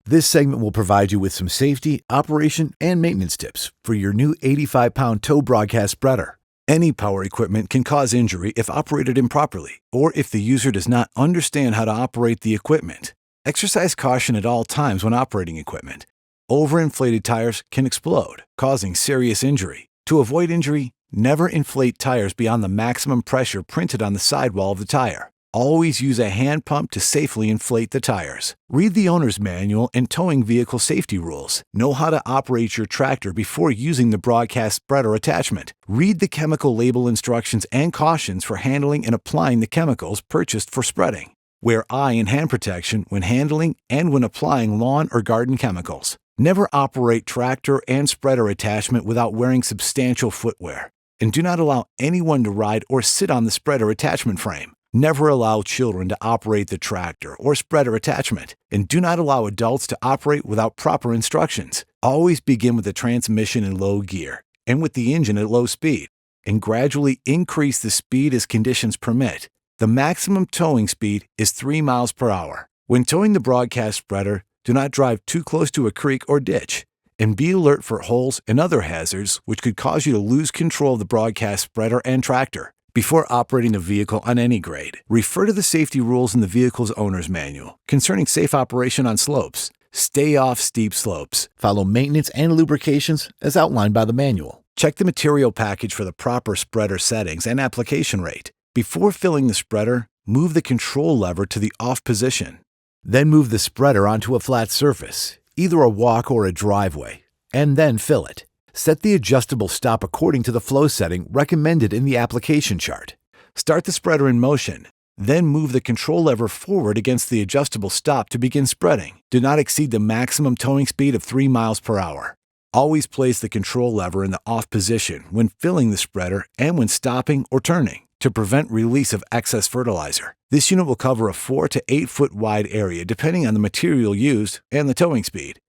This segment will provide you with some safety, operation, and maintenance tips for your new 85-pound tow broadcast spreader. Any power equipment can cause injury if operated improperly or if the user does not understand how to operate the equipment. Exercise caution at all times when operating equipment. Overinflated tires can explode, causing serious injury. To avoid injury, never inflate tires beyond the maximum pressure printed on the sidewall of the tire. Always use a hand pump to safely inflate the tires. Read the owner's manual and towing vehicle safety rules. Know how to operate your tractor before using the broadcast spreader attachment. Read the chemical label instructions and cautions for handling and applying the chemicals purchased for spreading. Wear eye and hand protection when handling and when applying lawn or garden chemicals. Never operate tractor and spreader attachment without wearing substantial footwear. And do not allow anyone to ride or sit on the spreader attachment frame. Never allow children to operate the tractor or spreader attachment. And do not allow adults to operate without proper instructions. Always begin with the transmission in low gear and with the engine at low speed, and gradually increase the speed as conditions permit. The maximum towing speed is 3 miles per hour. When towing the broadcast spreader, do not drive too close to a creek or ditch, and be alert for holes and other hazards which could cause you to lose control of the broadcast spreader and tractor. Before operating the vehicle on any grade, refer to the safety rules in the vehicle's owner's manual concerning safe operation on slopes. Stay off steep slopes. Follow maintenance and lubrications as outlined by the manual. Check the material package for the proper spreader settings and application rate. Before filling the spreader, move the control lever to the off position. Then move the spreader onto a flat surface, either a walk or a driveway, and then fill it. Set the adjustable stop according to the flow setting recommended in the application chart. Start the spreader in motion, then move the control lever forward against the adjustable stop to begin spreading. Do not exceed the maximum towing speed of 3 miles per hour. Always place the control lever in the off position when filling the spreader and when stopping or turning to prevent release of excess fertilizer. This unit will cover a 4 to 8 foot wide area depending on the material used and the towing speed.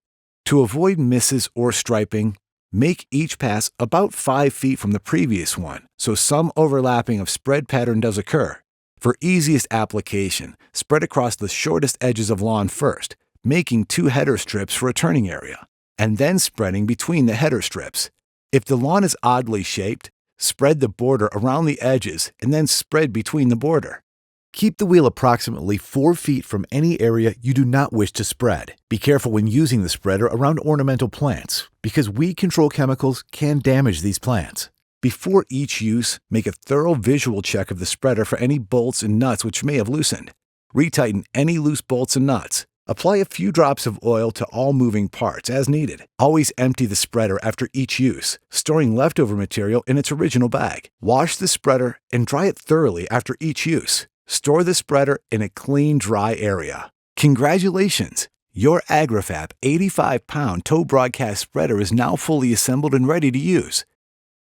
To avoid misses or striping, make each pass about 5 feet from the previous one, so some overlapping of spread pattern does occur. For easiest application, spread across the shortest edges of lawn first, making 2 header strips for a turning area, and then spreading between the header strips. If the lawn is oddly shaped, spread the border around the edges and then spread between the border. Keep the wheel approximately 4 feet from any area you do not wish to spread. Be careful when using the spreader around ornamental plants, because weed control chemicals can damage these plants. Before each use, make a thorough visual check of the spreader for any bolts and nuts which may have loosened. Retighten any loose bolts and nuts. Apply a few drops of oil to all moving parts as needed. Always empty the spreader after each use, storing leftover material in its original bag. Wash the spreader and dry it thoroughly after each use. Store the spreader in a clean, dry area. Congratulations! Your Agri-Fab 85-pound tow broadcast spreader is now fully assembled and ready to use.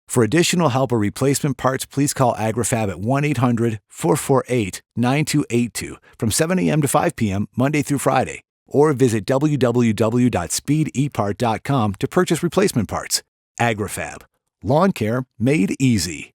For additional help or replacement parts, please call Agri-Fab at 1-800-448-9282 from 7 a.m. to 5 p.m. Monday through Friday, or visit www.speedepart.com to purchase replacement parts. Agri-Fab. Lawn care made easy.